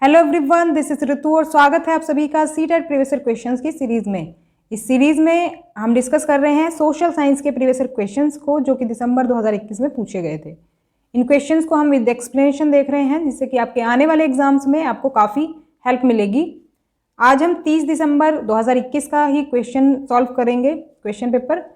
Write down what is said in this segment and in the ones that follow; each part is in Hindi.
हेलो एवरीवन, दिस इज ऋतु और स्वागत है आप सभी का सीटेट प्रीवियस ईयर क्वेश्चंस की सीरीज में। इस सीरीज में हम डिस्कस कर रहे हैं सोशल साइंस के प्रीवियस ईयर क्वेश्चंस को, जो कि दिसंबर 2021 में पूछे गए थे। इन क्वेश्चंस को हम विद एक्सप्लेनेशन देख रहे हैं, जिससे कि आपके आने वाले एग्जाम्स में आपको काफ़ी हेल्प मिलेगी। आज हम 30 दिसंबर 2021 का ही क्वेश्चन सॉल्व करेंगे, क्वेश्चन पेपर।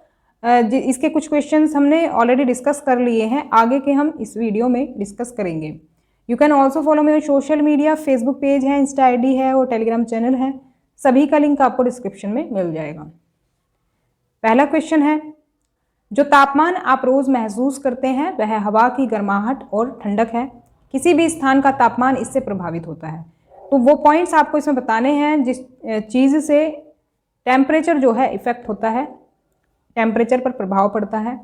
इसके कुछ क्वेश्चंस हमने ऑलरेडी डिस्कस कर लिए हैं, आगे के हम इस वीडियो में डिस्कस करेंगे। You can also follow me on social media, Facebook page है, इंस्टा आईडी है और टेलीग्राम चैनल है। सभी का लिंक आपको डिस्क्रिप्शन में मिल जाएगा। पहला क्वेश्चन है, जो तापमान आप रोज महसूस करते हैं वह हवा की गर्माहट और ठंडक है। किसी भी स्थान का तापमान इससे प्रभावित होता है। तो वो पॉइंट्स आपको इसमें बताने हैं जिस चीज़ से टेम्परेचर जो है इफेक्ट होता है, टेम्परेचर पर प्रभाव पड़ता है,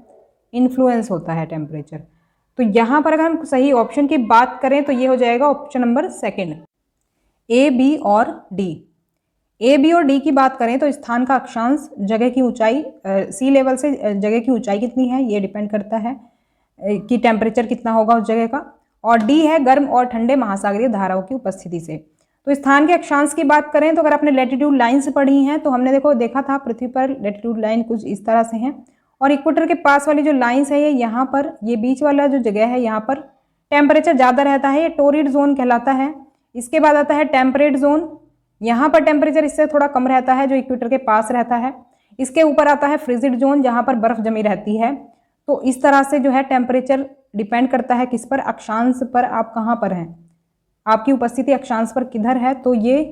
इन्फ्लुएंस होता है टेम्परेचर। तो यहाँ पर अगर हम सही ऑप्शन की बात करें तो ये हो जाएगा ऑप्शन नंबर सेकंड, ए, बी और डी। ए, बी और डी की बात करें तो स्थान का अक्षांश, जगह की ऊंचाई, सी लेवल से जगह की ऊंचाई कितनी है ये डिपेंड करता है कि टेम्परेचर कितना होगा उस जगह का। और डी है गर्म और ठंडे महासागरीय धाराओं की उपस्थिति से। तो स्थान के अक्षांश की बात करें तो अगर आपने लैटिट्यूड लाइन्स पढ़ी हैं तो हमने देखा था पृथ्वी पर लैटिट्यूड लाइन कुछ इस तरह से हैं, और इक्वेटर के पास वाली जो लाइन्स है ये यहाँ पर, ये बीच वाला जो जगह है यहाँ पर टेम्परेचर ज़्यादा रहता है, ये टोरिड जोन कहलाता है। इसके बाद आता है टेम्परेट जोन, यहाँ पर टेम्परेचर इससे थोड़ा कम रहता है, जो इक्वेटर के पास रहता है। इसके ऊपर आता है फ्रिजिड जोन, जहाँ पर बर्फ जमी रहती है। तो इस तरह से जो है टेम्परेचर डिपेंड करता है किस पर, अक्षांश पर आप कहाँ पर हैं, आपकी उपस्थिति अक्षांश पर किधर है, तो ये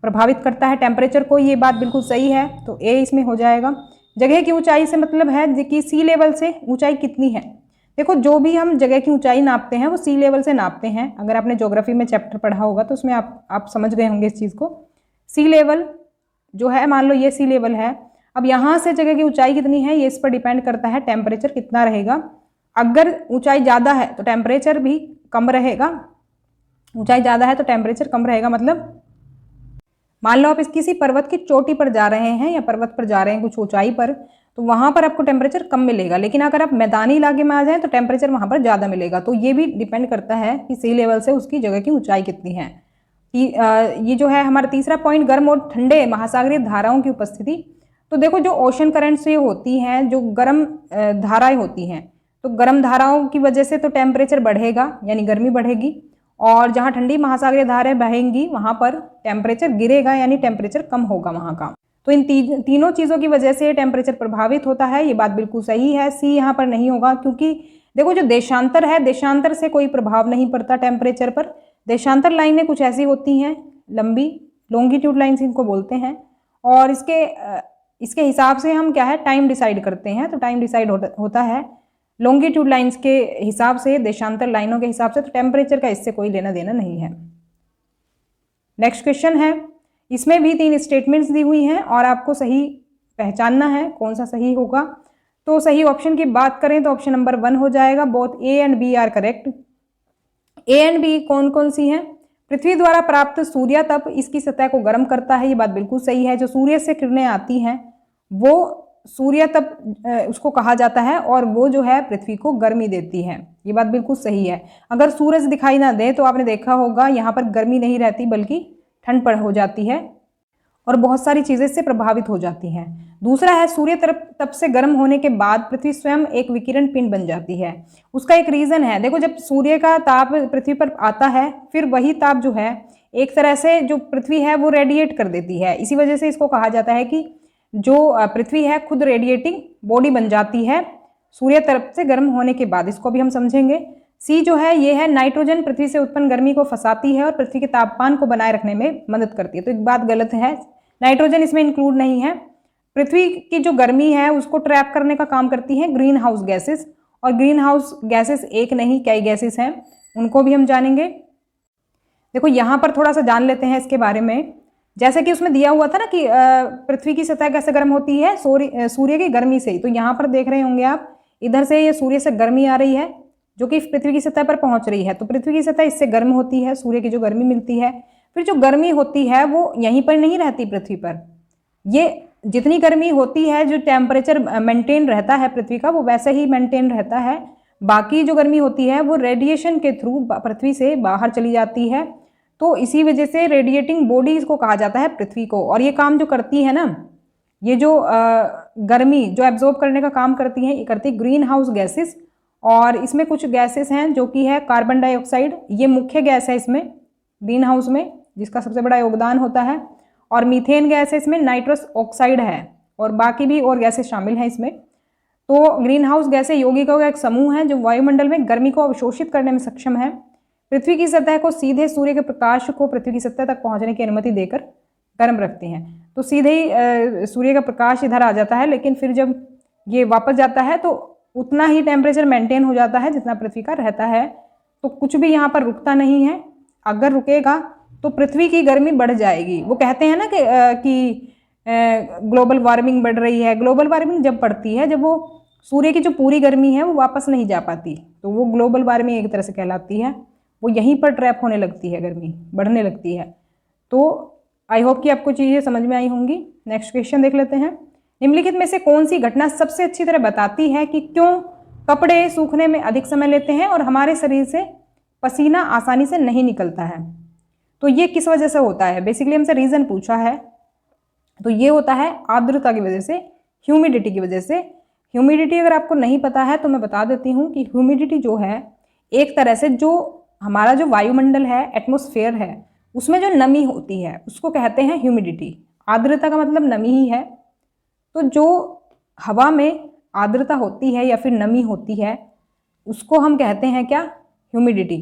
प्रभावित करता है टेम्परेचर को। ये बात बिल्कुल सही है, तो ए इसमें हो जाएगा। जगह की ऊंचाई से मतलब है कि सी लेवल से ऊंचाई कितनी है। देखो, जो भी हम जगह की ऊंचाई नापते हैं वो सी लेवल से नापते हैं। अगर आपने ज्योग्राफी में चैप्टर पढ़ा होगा तो उसमें आप समझ गए होंगे इस चीज़ को। सी लेवल जो है, मान लो ये सी लेवल है, अब यहाँ से जगह की ऊंचाई कितनी है ये इस पर डिपेंड करता है टेम्परेचर कितना रहेगा। अगर ऊंचाई ज़्यादा है तो टेम्परेचर भी कम रहेगा, ऊंचाई ज़्यादा है तो टेम्परेचर कम रहेगा। मतलब मान लो आप किसी पर्वत की चोटी पर जा रहे हैं या पर्वत पर जा रहे हैं कुछ ऊंचाई पर, तो वहाँ पर आपको टेम्परेचर कम मिलेगा। लेकिन अगर आप मैदानी इलाके में आ जाएं तो टेम्परेचर वहाँ पर ज़्यादा मिलेगा। तो ये भी डिपेंड करता है कि सी लेवल से उसकी जगह की ऊंचाई कितनी है। ये जो है हमारा तीसरा पॉइंट, गर्म और ठंडे महासागरीय धाराओं की उपस्थिति। तो देखो, जो ओशन करंट से होती हैं, जो गर्म धाराएँ होती हैं, तो गर्म धाराओं की वजह से तो टेम्परेचर बढ़ेगा, यानी गर्मी बढ़ेगी। और जहाँ ठंडी महासागरीय धाराएं बहेंगी वहाँ पर टेम्परेचर गिरेगा, यानी टेम्परेचर कम होगा वहाँ का। तो इन तीनों चीज़ों की वजह से टेम्परेचर प्रभावित होता है। ये बात बिल्कुल सही है, सी यहाँ पर नहीं होगा, क्योंकि देखो जो देशांतर है, देशांतर से कोई प्रभाव नहीं पड़ता टेम्परेचर पर। देशांतर लाइनें कुछ ऐसी होती हैं, लंबी लॉन्गिट्यूड लाइन्स इनको बोलते हैं, और इसके हिसाब से हम क्या है टाइम डिसाइड करते हैं। तो टाइम डिसाइड होता है लॉन्गिट्यूड लाइन्स के हिसाब से, देशांतर लाइनों के हिसाब से। तो टेम्परेचर का इससे कोई लेना देना नहीं है। नेक्स्ट क्वेश्चन है, इसमें भी 3 स्टेटमेंट्स दी हुई हैं और आपको सही पहचानना है कौन सा सही होगा। तो सही ऑप्शन की बात करें तो ऑप्शन नंबर 1 हो जाएगा, both A and B are correct. A and B कौन कौन सी हैं? पृथ्वी द्वारा प्राप्त सूर्य तप इसकी सतह को गर्म करता है, ये बात बिल्कुल सही है। जो सूर्य से किरणें आती हैं वो सूर्य तप उसको कहा जाता है, और वो जो है पृथ्वी को गर्मी देती है, ये बात बिल्कुल सही है। अगर सूरज दिखाई ना दे तो आपने देखा होगा यहाँ पर गर्मी नहीं रहती बल्कि ठंड पड़ हो जाती है, और बहुत सारी चीज़ें इससे प्रभावित हो जाती हैं। दूसरा है, सूर्य तप से गर्म होने के बाद पृथ्वी स्वयं एक विकिरण पिंड बन जाती है। उसका एक रीज़न है, देखो जब सूर्य का ताप पृथ्वी पर आता है, फिर वही ताप जो है एक तरह से जो पृथ्वी है वो रेडिएट कर देती है। इसी वजह से इसको कहा जाता है कि जो पृथ्वी है खुद रेडिएटिंग बॉडी बन जाती है सूर्य तरफ से गर्म होने के बाद। इसको भी हम समझेंगे। सी जो है ये है, नाइट्रोजन पृथ्वी से उत्पन्न गर्मी को फंसाती है और पृथ्वी के तापमान को बनाए रखने में मदद करती है। तो एक बात गलत है, नाइट्रोजन इसमें इंक्लूड नहीं है। पृथ्वी की जो गर्मी है उसको ट्रैप करने का काम करती है ग्रीन हाउस गैसेस, और ग्रीन हाउस गैसेस एक नहीं कई गैसेस हैं, उनको भी हम जानेंगे। देखो यहाँ पर थोड़ा सा जान लेते हैं इसके बारे में। जैसे कि उसमें दिया हुआ था ना कि पृथ्वी की सतह कैसे गर्म होती है, सूर्य की गर्मी से ही। तो यहाँ पर देख रहे होंगे आप, इधर से ये सूर्य से गर्मी आ रही है जो कि पृथ्वी की सतह पर पहुँच रही है। तो पृथ्वी की सतह इससे गर्म होती है, सूर्य की जो गर्मी मिलती है। फिर जो गर्मी होती है वो यहीं पर नहीं रहती पृथ्वी पर, ये जितनी गर्मी होती है, जो टेम्परेचर मेंटेन रहता है पृथ्वी का, वो वैसे ही मेंटेन रहता है। बाकी जो गर्मी होती है वो रेडिएशन के थ्रू पृथ्वी से बाहर चली जाती है। तो इसी वजह से रेडिएटिंग बॉडी इसको कहा जाता है पृथ्वी को। और ये काम जो करती है ना, ये जो गर्मी जो एब्जॉर्ब करने का काम करती हैं, ये करती है ग्रीन हाउस गैसेस। और इसमें कुछ गैसेस हैं जो कि है कार्बन डाइऑक्साइड, ये मुख्य गैस है इसमें ग्रीन हाउस में, जिसका सबसे बड़ा योगदान होता है। और मीथेन गैस है इसमें, नाइट्रस ऑक्साइड है, और बाकी भी और गैसेस शामिल हैं इसमें। तो ग्रीन हाउस गैसें यौगिकों का एक समूह है जो वायुमंडल में गर्मी को अवशोषित करने में सक्षम है। पृथ्वी की सतह को सीधे सूर्य के प्रकाश को पृथ्वी की सतह तक पहुंचने की अनुमति देकर गर्म रखती हैं। तो सीधे ही सूर्य का प्रकाश इधर आ जाता है, लेकिन फिर जब ये वापस जाता है तो उतना ही टेम्परेचर मेंटेन हो जाता है जितना पृथ्वी का रहता है। तो कुछ भी यहाँ पर रुकता नहीं है। अगर रुकेगा तो पृथ्वी की गर्मी बढ़ जाएगी। वो कहते हैं ना कि ग्लोबल वार्मिंग बढ़ रही है। ग्लोबल वार्मिंग जब बढ़ती है, जब वो सूर्य की जो पूरी गर्मी है वो वापस नहीं जा पाती, तो वो ग्लोबल वार्मिंग एक तरह से कहलाती है। वो यहीं पर ट्रैप होने लगती है, गर्मी बढ़ने लगती है। तो आई होप कि आपको चीज़ें समझ में आई होंगी। नेक्स्ट क्वेश्चन देख लेते हैं। निम्नलिखित में से कौन सी घटना सबसे अच्छी तरह बताती है कि क्यों कपड़े सूखने में अधिक समय लेते हैं और हमारे शरीर से पसीना आसानी से नहीं निकलता है? तो ये किस वजह से होता है? बेसिकली हमसे रीज़न पूछा है, तो ये होता है आर्द्रता की वजह से, ह्यूमिडिटी की वजह से। ह्यूमिडिटी अगर आपको नहीं पता है तो मैं बता देती हूँ कि ह्यूमिडिटी जो है, एक तरह से जो हमारा जो वायुमंडल है, एटमॉस्फेयर है, उसमें जो नमी होती है उसको कहते हैं ह्यूमिडिटी। आर्द्रता का मतलब नमी ही है। तो जो हवा में आर्द्रता होती है या फिर नमी होती है उसको हम कहते हैं क्या? ह्यूमिडिटी।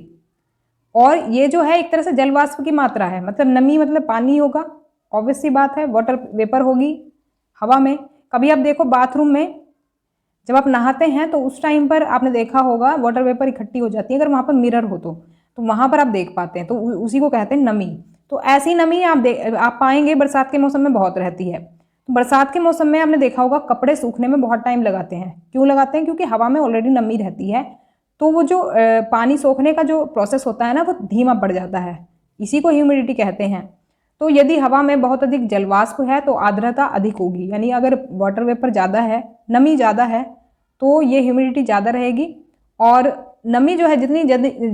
और ये जो है एक तरह से जल वाष्प की मात्रा है। मतलब नमी मतलब पानी होगा, ऑब्वियस सी बात है। वाटर वेपर होगी हवा में। कभी आप देखो बाथरूम में जब आप नहाते हैं तो उस टाइम पर आपने देखा होगा वाटर वेपर इकट्ठी हो जाती है। अगर वहाँ पर मिरर हो तो वहाँ पर आप देख पाते हैं, तो उसी को कहते हैं नमी। तो ऐसी नमी आप पाएंगे बरसात के मौसम में बहुत रहती है। तो बरसात के मौसम में आपने देखा होगा कपड़े सूखने में बहुत टाइम लगाते हैं। क्यों लगाते हैं? क्योंकि हवा में ऑलरेडी नमी रहती है, तो वो जो पानी सोखने का जो प्रोसेस होता है ना, वो धीमा पड़ जाता है। इसी को ह्यूमिडिटी कहते हैं। तो यदि हवा में बहुत अधिक जलवाष्प है तो आर्द्रता अधिक होगी, यानी अगर वाटर वेपर ज़्यादा है, नमी ज़्यादा है, तो ये ह्यूमिडिटी ज़्यादा रहेगी। और नमी जो है जितनी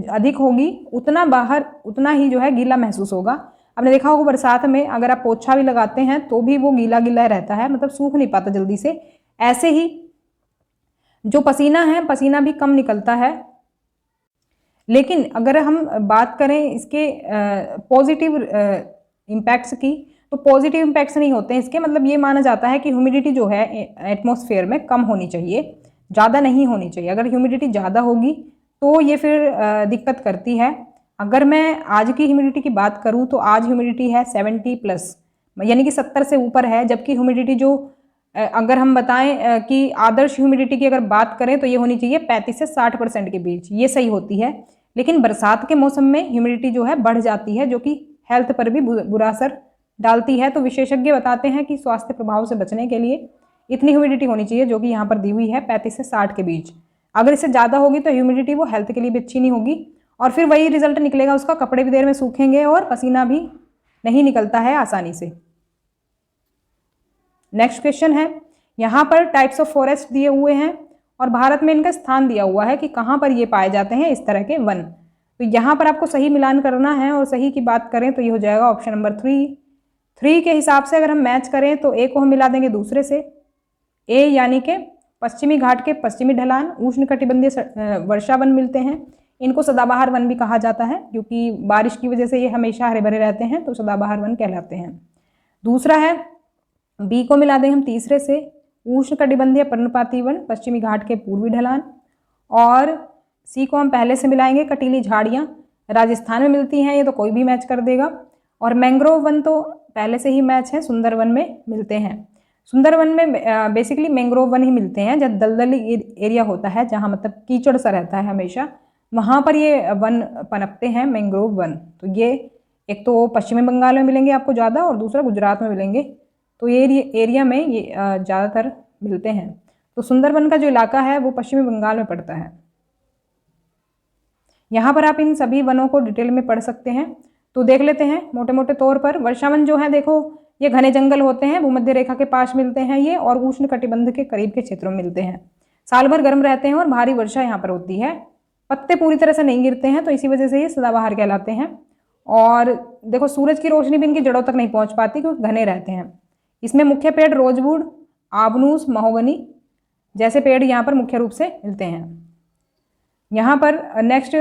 अधिक होगी उतना ही जो है गीला महसूस होगा। आपने देखा होगा बरसात में अगर आप पोछा भी लगाते हैं तो भी वो गीला गीला रहता है, मतलब सूख नहीं पाता जल्दी से। ऐसे ही जो पसीना है, पसीना भी कम निकलता है। लेकिन अगर हम बात करें इसके पॉजिटिव इम्पैक्ट्स की, तो पॉजिटिव इम्पैक्ट्स नहीं होते हैं इसके। मतलब ये माना जाता है कि ह्यूमिडिटी जो है एटमॉस्फेयर में कम होनी चाहिए, ज़्यादा नहीं होनी चाहिए। अगर ह्यूमिडिटी ज़्यादा होगी तो ये फिर दिक्कत करती है। अगर मैं आज की ह्यूमिडिटी की बात करूँ तो आज ह्यूमिडिटी है 70+, यानी कि 70 से ऊपर है। जबकि ह्यूमिडिटी जो अगर हम बताएं कि आदर्श ह्यूमिडिटी की अगर बात करें तो ये होनी चाहिए 35 से 60% के बीच, ये सही होती है। लेकिन बरसात के मौसम में ह्यूमिडिटी जो है बढ़ जाती है, जो कि हेल्थ पर भी बुरा असर डालती है। तो विशेषज्ञ बताते हैं कि स्वास्थ्य प्रभाव से बचने के लिए इतनी ह्यूमिडिटी होनी चाहिए, जो कि यहाँ पर दी हुई है 35 से 60 के बीच। अगर इससे ज़्यादा होगी तो ह्यूमिडिटी वो हेल्थ के लिए भी अच्छी नहीं होगी, और फिर वही रिजल्ट निकलेगा उसका, कपड़े भी देर में सूखेंगे और पसीना भी नहीं निकलता है आसानी से। नेक्स्ट क्वेश्चन है, यहाँ पर टाइप्स ऑफ फॉरेस्ट दिए हुए हैं और भारत में इनका स्थान दिया हुआ है कि कहाँ पर ये पाए जाते हैं इस तरह के वन। तो यहाँ पर आपको सही मिलान करना है, और सही की बात करें तो ये हो जाएगा ऑप्शन नंबर 3 के हिसाब से अगर हम मैच करें तो ए को हम मिला देंगे दूसरे से। ए यानी कि पश्चिमी घाट के पश्चिमी ढलान उष्णकटिबंधीय वर्षा वन मिलते हैं। इनको सदाबहार वन भी कहा जाता है, क्योंकि बारिश की वजह से ये हमेशा हरे भरे रहते हैं, तो सदाबहार वन कहलाते हैं। दूसरा है बी को मिला दें हम तीसरे से, उष्णकटिबंधीय पर्णपाती वन पश्चिमी घाट के पूर्वी ढलान। और सी को हम पहले से मिलाएंगे, कटीली झाड़ियाँ राजस्थान में मिलती हैं, ये तो कोई भी मैच कर देगा। और मैंग्रोव वन तो पहले से ही मैच है, सुंदरवन में मिलते हैं। सुंदरवन में बेसिकली मैंग्रोव वन ही मिलते हैं, जब दलदली एरिया होता है, जहाँ मतलब कीचड़ सा रहता है हमेशा, वहाँ पर ये वन पनपते हैं, मैंग्रोव वन। तो ये एक तो पश्चिमी बंगाल में मिलेंगे आपको ज़्यादा, और दूसरा गुजरात में मिलेंगे। तो ये एरिया में ये ज़्यादातर मिलते हैं। तो सुंदरवन का जो इलाका है वो पश्चिमी बंगाल में पड़ता है। यहाँ पर आप इन सभी वनों को डिटेल में पढ़ सकते हैं। तो देख लेते हैं मोटे मोटे तौर पर। वर्षावन जो है, देखो ये घने जंगल होते हैं, भूमध्य रेखा के पास मिलते हैं ये, और उष्ण कटिबंध के करीब के क्षेत्रों में मिलते हैं। साल भर गर्म रहते हैं और भारी वर्षा यहाँ पर होती है। पत्ते पूरी तरह से नहीं गिरते हैं, तो इसी वजह से ये सदाबहार कहलाते हैं। और देखो सूरज की रोशनी भी इनकी जड़ों तक नहीं पहुंच पाती क्योंकि घने रहते हैं। इसमें मुख्य पेड़ रोजवुड, आबनूस, महोगनी जैसे पेड़ यहाँ पर मुख्य रूप से मिलते हैं। यहाँ पर नेक्स्ट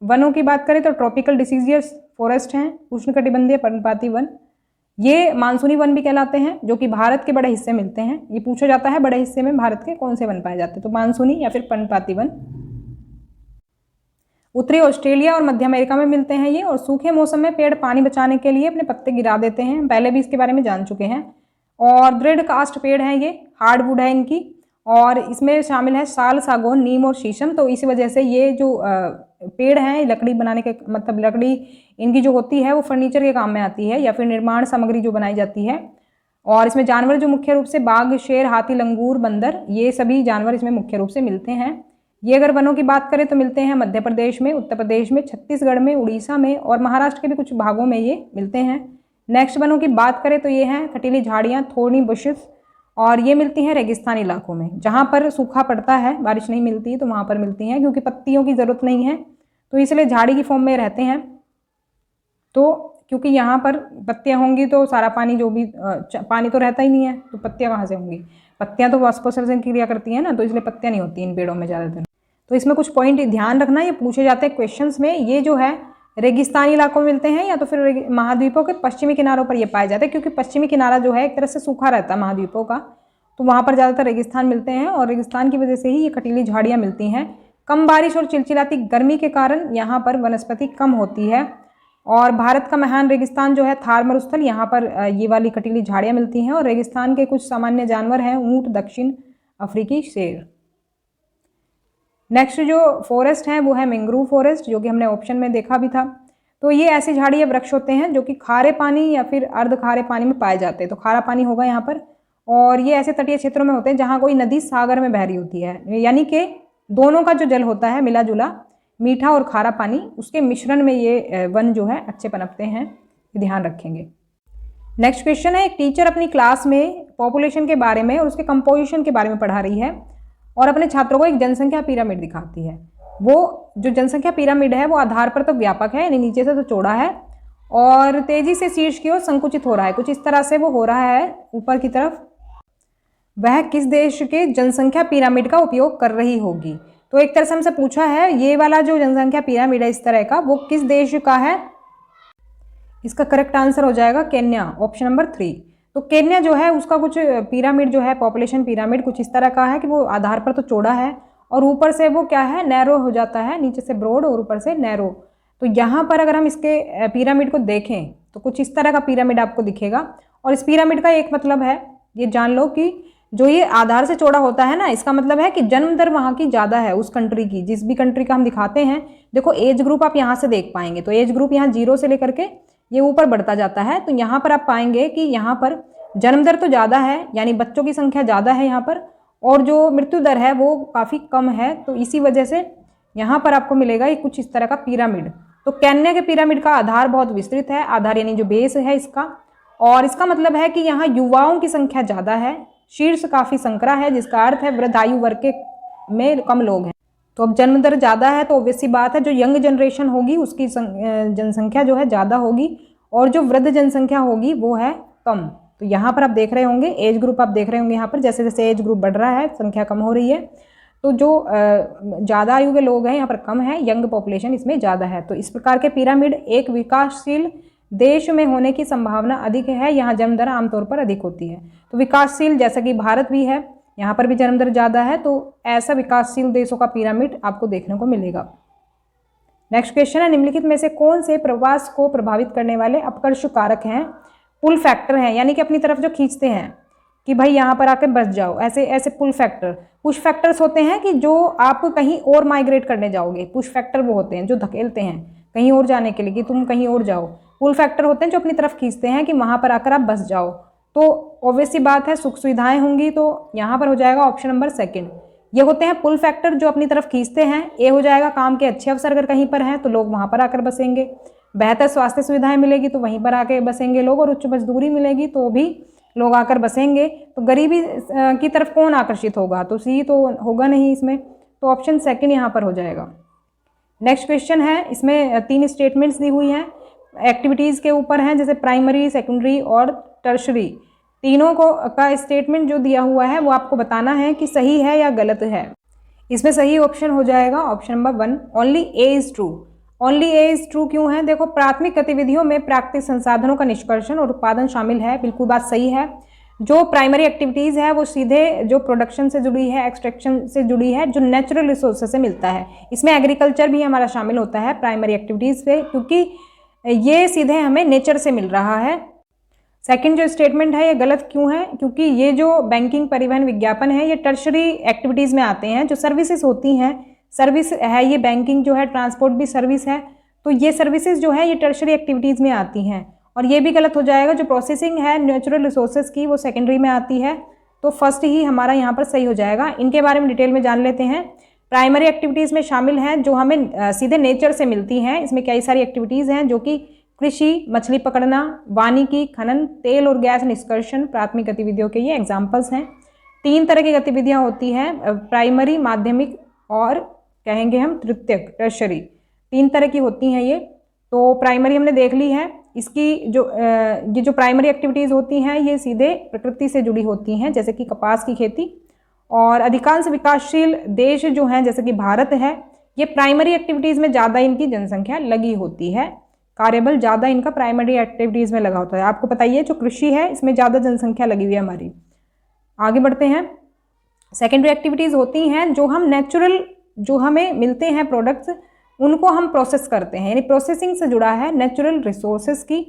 वनों की बात करें तो ट्रॉपिकल डिसीजियस फॉरेस्ट हैं, उष्णकटिबंधीय पर्णपाती वन। ये मानसूनी वन भी कहलाते हैं, जो कि भारत के बड़े हिस्से मिलते हैं। ये पूछा जाता है बड़े हिस्से में भारत के कौन से वन पाए जाते हैं, तो मानसूनी या फिर पर्णपाती वन। उत्तरी ऑस्ट्रेलिया और मध्य अमेरिका में मिलते हैं ये। और सूखे मौसम में पेड़ पानी बचाने के लिए अपने पत्ते गिरा देते हैं, पहले भी इसके बारे में जान चुके हैं। और दृढ़ कास्ट पेड़ हैं ये, हार्डवुड है इनकी। और इसमें शामिल है साल, सागौन, नीम और शीशम। तो इसी वजह से ये जो पेड़ हैं लकड़ी बनाने के मतलब लकड़ी इनकी जो होती है वो फर्नीचर के काम में आती है या फिर निर्माण सामग्री जो बनाई जाती है। और इसमें जानवर जो मुख्य रूप से बाघ, शेर, हाथी, लंगूर, बंदर, ये सभी जानवर इसमें मुख्य रूप से मिलते हैं। ये अगर वनों की बात करें तो मिलते हैं मध्य प्रदेश में, उत्तर प्रदेश में, छत्तीसगढ़ में, उड़ीसा में और महाराष्ट्र के भी कुछ भागों में ये मिलते हैं। नेक्स्ट वनों की बात करें तो ये हैं कटीली झाड़ियाँ, थोर्नी बुशेस। और ये मिलती हैं रेगिस्तानी इलाकों में, जहाँ पर सूखा पड़ता है, बारिश नहीं मिलती, तो वहाँ पर मिलती हैं क्योंकि पत्तियों की ज़रूरत नहीं है, तो इसलिए झाड़ी की फॉर्म में रहते हैं। तो क्योंकि यहाँ पर पत्तियाँ होंगी तो सारा पानी जो भी पानी तो रहता ही नहीं है, तो पत्तियाँ कहाँ से होंगी? पत्तियाँ तो वाष्पोत्सर्जन की क्रिया करती हैं ना, तो इसलिए पत्तियाँ नहीं होती इन पेड़ों में ज़्यादातर। तो इसमें कुछ पॉइंट ध्यान रखना, ये पूछे जाते हैं क्वेश्चंस में। ये जो है रेगिस्तानी इलाकों में मिलते हैं या तो फिर महाद्वीपों के पश्चिमी किनारों पर ये पाए जाते हैं, क्योंकि पश्चिमी किनारा जो है एक तरह से सूखा रहता है महाद्वीपों का, तो वहाँ पर ज़्यादातर रेगिस्तान मिलते हैं। और रेगिस्तान की वजह से ही ये कटीली झाड़ियाँ मिलती हैं। कम बारिश और चिलचिलाती गर्मी के कारण यहाँ पर वनस्पति कम होती है। और भारत का महान रेगिस्तान जो है थार मरुस्थल, यहाँ पर ये वाली कटीली झाड़ियाँ मिलती हैं। और रेगिस्तान के कुछ सामान्य जानवर हैं ऊँट, दक्षिण अफ्रीकी शेर। नेक्स्ट जो फॉरेस्ट है वो है मैंग्रोव फॉरेस्ट, जो कि हमने ऑप्शन में देखा भी था। तो ये ऐसे झाड़ियाँ वृक्ष होते हैं जो कि खारे पानी या फिर अर्ध खारे पानी में पाए जाते हैं, तो खारा पानी होगा यहाँ पर। और ये ऐसे तटीय क्षेत्रों में होते हैं जहाँ कोई नदी सागर में बह रही होती है, यानी कि दोनों का जो जल होता है मिला जुला, मीठा और खारा पानी, उसके मिश्रण में ये वन जो है अच्छे पनपते हैं, ध्यान रखेंगे। नेक्स्ट क्वेश्चन है, एक टीचर अपनी क्लास में पॉपुलेशन के बारे में और उसके कंपोजिशन के बारे में पढ़ा रही है और अपने छात्रों को एक जनसंख्या पिरामिड दिखाती है। वो जो जनसंख्या पिरामिड है वो आधार पर तो व्यापक है, यानी नीचे से तो चौड़ा है और तेजी से शीर्ष की ओर संकुचित हो रहा है, कुछ इस तरह से वो हो रहा है ऊपर की तरफ। वह किस देश के जनसंख्या पिरामिड का उपयोग कर रही होगी? तो एक तरह से हमसे पूछा है ये वाला जो जनसंख्या पिरामिड है इस तरह का, वो किस देश का है? इसका करेक्ट आंसर हो जाएगा केन्या, ऑप्शन नंबर 3। तो केन्या जो है उसका कुछ पिरामिड जो है, पॉपुलेशन पिरामिड कुछ इस तरह का है कि वो आधार पर तो चौड़ा है और ऊपर से वो क्या है, नैरो हो जाता है, नीचे से ब्रॉड और ऊपर से नैरो। तो यहाँ पर अगर हम इसके पिरामिड को देखें तो कुछ इस तरह का पिरामिड आपको दिखेगा। और इस पिरामिड का एक मतलब है, ये जान लो कि जो ये आधार से चौड़ा होता है ना, इसका मतलब है कि जन्म दर वहाँ की ज़्यादा है उस कंट्री की, जिस भी कंट्री का हम दिखाते हैं। देखो एज ग्रुप आप यहाँ से देख पाएंगे, तो एज ग्रुप यहाँ 0 से लेकर के ये ऊपर बढ़ता जाता है। तो यहाँ पर आप पाएंगे कि यहाँ पर जन्म दर तो ज़्यादा है, यानी बच्चों की संख्या ज़्यादा है यहाँ पर, और जो मृत्यु दर है वो काफ़ी कम है। तो इसी वजह से यहाँ पर आपको मिलेगा ये कुछ इस तरह का पिरामिड। तो केन्या के पिरामिड का आधार बहुत विस्तृत है, आधार यानी जो बेस है इसका, और इसका मतलब है कि यहाँ युवाओं की संख्या ज़्यादा है, शीर्ष काफ़ी संकरा है, जिसका अर्थ है वृद्ध आयु वर्ग के में कम लोग हैं। तो अब जन्म दर ज़्यादा है तो ऑब्वियस सी बात है जो यंग जनरेशन होगी उसकी जनसंख्या जो है ज़्यादा होगी और जो वृद्ध जनसंख्या होगी वो है कम। तो यहाँ पर आप देख रहे होंगे एज ग्रुप, आप देख रहे होंगे यहाँ पर जैसे जैसे एज ग्रुप बढ़ रहा है संख्या कम हो रही है, तो जो ज़्यादा आयु के लोग हैं यहाँ पर कम है, यंग पॉपुलेशन इसमें ज़्यादा है। तो इस प्रकार के पिरामिड एक विकासशील देश में होने की संभावना अधिक है, यहाँ जन्म दर आमतौर पर अधिक होती है। तो विकासशील जैसा कि भारत भी है, यहाँ पर भी जन्म दर ज़्यादा है, तो ऐसा विकासशील देशों का पिरामिड आपको देखने को मिलेगा। नेक्स्ट क्वेश्चन है, निम्नलिखित में से कौन से प्रवास को प्रभावित करने वाले अपकर्ष कारक हैं? पुल फैक्टर हैं, यानी कि अपनी तरफ जो खींचते हैं कि भाई यहाँ पर आके बस जाओ, ऐसे ऐसे पुल फैक्टर। पुश फैक्टर्स होते हैं कि जो आप कहीं और माइग्रेट करने जाओगे, पुश फैक्टर वो होते हैं जो धकेलते हैं कहीं और जाने के लिए कि तुम कहीं और जाओ। पुल फैक्टर होते हैं जो अपनी तरफ खींचते हैं कि वहाँ पर आकर आप बस जाओ। तो ऑब्वियस सी बात है सुख सुविधाएं होंगी, तो यहाँ पर हो जाएगा ऑप्शन नंबर 2। ये होते हैं पुल फैक्टर जो अपनी तरफ खींचते हैं। ए हो जाएगा काम के अच्छे अवसर अगर कहीं पर हैं तो लोग वहाँ पर आकर बसेंगे, बेहतर स्वास्थ्य सुविधाएं मिलेगी तो वहीं पर आके बसेंगे लोग, और उच्च मजदूरी मिलेगी तो भी लोग आकर बसेंगे। तो गरीबी की तरफ कौन आकर्षित होगा? तो सी तो होगा नहीं इसमें, तो ऑप्शन 2 यहाँ पर हो जाएगा। नेक्स्ट क्वेश्चन है, इसमें 3 स्टेटमेंट्स दी हुई हैं। एक्टिविटीज़ के ऊपर हैं, जैसे प्राइमरी, सेकेंडरी और टर्शरी, तीनों को का स्टेटमेंट जो दिया हुआ है वो आपको बताना है कि सही है या गलत है। इसमें सही ऑप्शन हो जाएगा option number 1, only A is true. Only A is true क्यों है? देखो, प्राथमिक गतिविधियों में प्राकृतिक संसाधनों का निष्कर्षण और उत्पादन शामिल है, बिल्कुल बात सही है। जो प्राइमरी एक्टिविटीज़ है वो सीधे जो प्रोडक्शन से जुड़ी है, एक्सट्रैक्शन से जुड़ी है, जो नेचुरल रिसोर्सेज से मिलता है। इसमें एग्रीकल्चर भी हमारा शामिल होता है प्राइमरी एक्टिविटीज़ से, क्योंकि ये सीधे हमें नेचर से मिल रहा है। सेकंड जो स्टेटमेंट है ये गलत क्यों है? क्योंकि ये जो बैंकिंग, परिवहन, विज्ञापन है, ये टर्शरी एक्टिविटीज़ में आते हैं। जो सर्विसेज होती हैं, सर्विस है ये, बैंकिंग जो है, ट्रांसपोर्ट भी सर्विस है, तो ये सर्विसेज जो है ये टर्शरी एक्टिविटीज़ में आती हैं। और ये भी गलत हो जाएगा, जो प्रोसेसिंग है नेचुरल रिसोर्सेज की वो सेकेंडरी में आती है। तो फर्स्ट ही हमारा यहाँ पर सही हो जाएगा। इनके बारे में डिटेल में जान लेते हैं। प्राइमरी एक्टिविटीज़ में शामिल हैं जो हमें सीधे नेचर से मिलती हैं। इसमें कई सारी एक्टिविटीज़ हैं जो कि कृषि, मछली पकड़ना, वानिकी, खनन, तेल और गैस निष्कर्षण प्राथमिक गतिविधियों के ये एग्जाम्पल्स हैं। 3 तरह की गतिविधियाँ होती हैं, प्राइमरी, माध्यमिक और कहेंगे हम तृतीयक, टर्शरी। 3 तरह की होती हैं ये। तो प्राइमरी हमने देख ली है। इसकी ये जो प्राइमरी एक्टिविटीज़ होती हैं ये सीधे प्रकृति से जुड़ी होती हैं, जैसे कि कपास की खेती। और अधिकांश विकासशील देश जो हैं, जैसे कि भारत है, ये प्राइमरी एक्टिविटीज़ में ज़्यादा इनकी जनसंख्या लगी होती है, कार्यबल ज़्यादा इनका प्राइमरी एक्टिविटीज़ में लगा होता है। आपको बताइए, जो कृषि है इसमें ज़्यादा जनसंख्या लगी हुई है हमारी। आगे बढ़ते हैं। सेकेंडरी एक्टिविटीज़ होती हैं जो हम नेचुरल, जो हमें मिलते हैं प्रोडक्ट्स, उनको हम प्रोसेस करते हैं, यानी प्रोसेसिंग से जुड़ा है नेचुरल रिसोर्सेज की।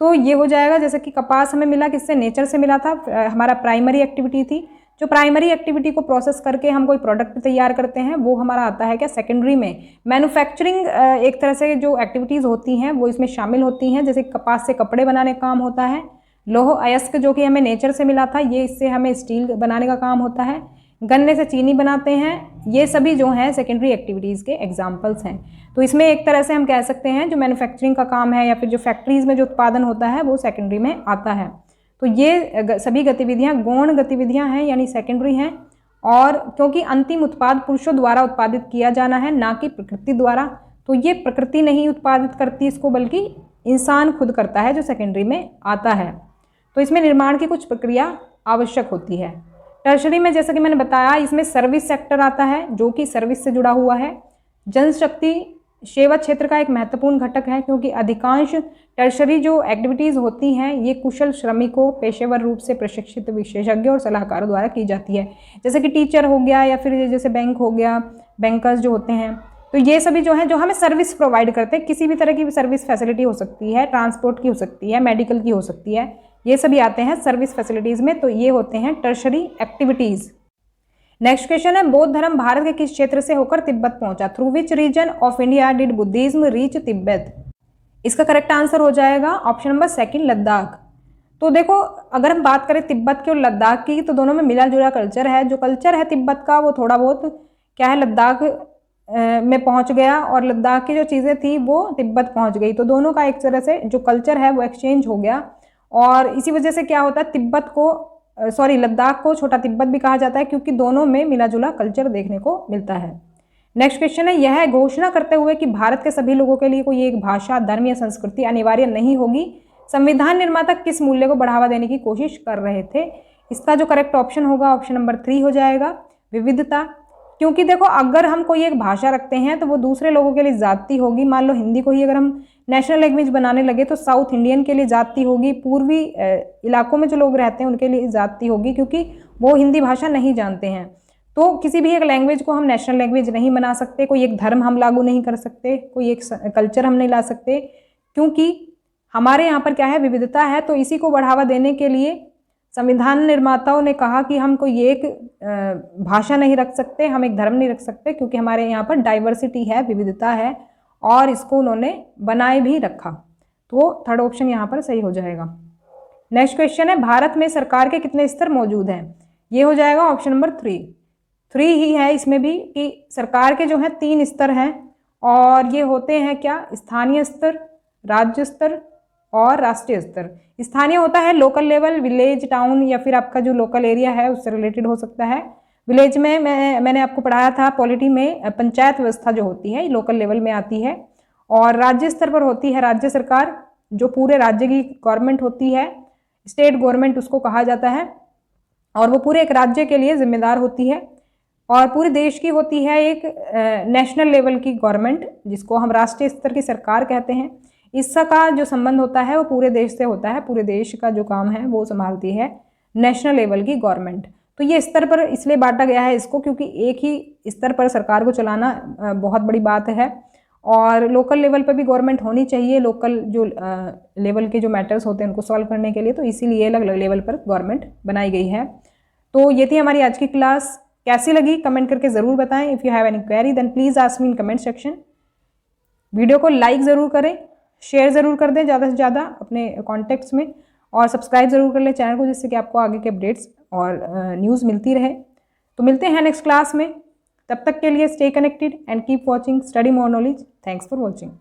तो ये हो जाएगा, जैसे कि कपास हमें मिला, किससे? नेचर से मिला था, हमारा प्राइमरी एक्टिविटी थी। जो प्राइमरी एक्टिविटी को प्रोसेस करके हम कोई प्रोडक्ट तैयार करते हैं वो हमारा आता है क्या? सेकेंडरी में। मैन्युफैक्चरिंग एक तरह से जो एक्टिविटीज़ होती हैं वो इसमें शामिल होती हैं, जैसे कपास से कपड़े बनाने का काम होता है। लौह अयस्क जो कि हमें नेचर से मिला था, ये इससे हमें स्टील बनाने का काम होता है। गन्ने से चीनी बनाते हैं। ये सभी जो हैं सेकेंडरी एक्टिविटीज़ के एग्जाम्पल्स हैं। तो इसमें एक तरह से हम कह सकते हैं जो मैन्युफैक्चरिंग का काम है या फिर जो फैक्ट्रीज़ में जो उत्पादन होता है वो सेकेंडरी में आता है। तो ये सभी गतिविधियाँ गौण गतिविधियाँ हैं, यानी सेकेंडरी हैं। और क्योंकि अंतिम उत्पाद पुरुषों द्वारा उत्पादित किया जाना है, ना कि प्रकृति द्वारा, तो ये प्रकृति नहीं उत्पादित करती इसको, बल्कि इंसान खुद करता है, जो सेकेंडरी में आता है। तो इसमें निर्माण की कुछ प्रक्रिया आवश्यक होती है। टर्शरी में जैसा कि मैंने बताया, इसमें सर्विस सेक्टर आता है जो कि सर्विस से जुड़ा हुआ है। जनशक्ति सेवा क्षेत्र का एक महत्वपूर्ण घटक है, क्योंकि अधिकांश टर्शरी जो एक्टिविटीज़ होती हैं ये कुशल श्रमिकों, पेशेवर रूप से प्रशिक्षित विशेषज्ञों और सलाहकारों द्वारा की जाती है। जैसे कि टीचर हो गया या फिर जैसे बैंक हो गया, बैंकर्स जो होते हैं, तो ये सभी जो हैं जो हमें सर्विस प्रोवाइड करते हैं। किसी भी तरह की सर्विस फैसिलिटी हो सकती है, ट्रांसपोर्ट की हो सकती है, मेडिकल की हो सकती है, ये सभी आते हैं सर्विस फैसिलिटीज़ में। तो ये होते हैं टर्शरी एक्टिविटीज़। नेक्स्ट क्वेश्चन है, बौद्ध धर्म भारत के किस क्षेत्र से होकर तिब्बत पहुंचा? Through which region of India did Buddhism reach Tibet? इसका करेक्ट आंसर हो जाएगा ऑप्शन नंबर 2, लद्दाख। तो देखो, अगर हम बात करें तिब्बत की और लद्दाख की, तो दोनों में मिला जुला कल्चर है। जो कल्चर है तिब्बत का वो थोड़ा बहुत क्या है, लद्दाख में पहुंच गया, और लद्दाख की जो चीज़ें थी वो तिब्बत पहुंच गई। तो दोनों का एक तरह से जो कल्चर है वो एक्सचेंज हो गया। और इसी वजह से क्या होता है, लद्दाख को छोटा तिब्बत भी कहा जाता है, क्योंकि दोनों में मिला जुला कल्चर देखने को मिलता है। नेक्स्ट क्वेश्चन है, यह घोषणा करते हुए कि भारत के सभी लोगों के लिए कोई एक भाषा, धर्म या संस्कृति अनिवार्य नहीं होगी, संविधान निर्माता किस मूल्य को बढ़ावा देने की कोशिश कर रहे थे? इसका जो करेक्ट ऑप्शन होगा ऑप्शन नंबर 3 हो जाएगा, विविधता। क्योंकि देखो, अगर हम कोई एक भाषा रखते हैं तो वो दूसरे लोगों के लिए जाती होगी। मान लो हिंदी को ही अगर हम नेशनल लैंग्वेज बनाने लगे तो साउथ इंडियन के लिए जाती होगी, पूर्वी इलाकों में जो लोग रहते हैं उनके लिए जाती होगी, क्योंकि वो हिंदी भाषा नहीं जानते हैं। तो किसी भी एक लैंग्वेज को हम नेशनल लैंग्वेज नहीं बना सकते, कोई एक धर्म हम लागू नहीं कर सकते, कोई एक कल्चर हम नहीं ला सकते, क्योंकि हमारे यहाँ पर क्या है, विविधता है। तो इसी को बढ़ावा देने के लिए संविधान निर्माताओं ने कहा कि हम कोई एक भाषा नहीं रख सकते, हम एक धर्म नहीं रख सकते, क्योंकि हमारे यहाँ पर डाइवर्सिटी है, विविधता है, और इसको उन्होंने बनाए भी रखा। तो थर्ड ऑप्शन यहाँ पर सही हो जाएगा। नेक्स्ट क्वेश्चन है, भारत में सरकार के कितने स्तर मौजूद हैं? ये हो जाएगा ऑप्शन नंबर 3 ही है इसमें भी, कि सरकार के जो हैं 3 स्तर हैं, और ये होते हैं क्या, स्थानीय स्तर, राज्य स्तर और राष्ट्रीय स्तर। स्थानीय होता है लोकल लेवल, विलेज, टाउन, या फिर आपका जो लोकल एरिया है उससे रिलेटेड हो सकता है। विलेज में मैंने आपको पढ़ाया था पॉलिटी में, पंचायत व्यवस्था जो होती है लोकल लेवल में आती है। और राज्य स्तर पर होती है राज्य सरकार, जो पूरे राज्य की गवर्नमेंट होती है, स्टेट गवर्नमेंट उसको कहा जाता है, और वो पूरे एक राज्य के लिए जिम्मेदार होती है। और पूरे देश की होती है एक नेशनल लेवल की गवर्नमेंट, जिसको हम राष्ट्रीय स्तर की सरकार कहते हैं। इसका जो संबंध होता है वो पूरे देश से होता है, पूरे देश का जो काम है वो संभालती है नेशनल लेवल की गवर्नमेंट। तो ये स्तर पर इसलिए बांटा गया है इसको, क्योंकि एक ही स्तर पर सरकार को चलाना बहुत बड़ी बात है, और लोकल लेवल पर भी गवर्नमेंट होनी चाहिए, लोकल जो लेवल के जो मैटर्स होते हैं उनको सॉल्व करने के लिए, तो इसीलिए अलग अलग लेवल पर गवर्नमेंट बनाई गई है। तो ये थी हमारी आज की क्लास। कैसी लगी कमेंट करके ज़रूर बताएं। If you have any query then please ask me in comment section. Video को लाइक ज़रूर करें, शेयर ज़रूर कर दें ज़्यादा से ज़्यादा अपने कॉन्टेक्ट्स में, और सब्सक्राइब ज़रूर कर लें चैनल को, जिससे कि आपको आगे के अपडेट्स और न्यूज़ मिलती रहे। तो मिलते हैं नेक्स्ट क्लास में, तब तक के लिए stay connected and keep watching study more knowledge. Thanks for watching.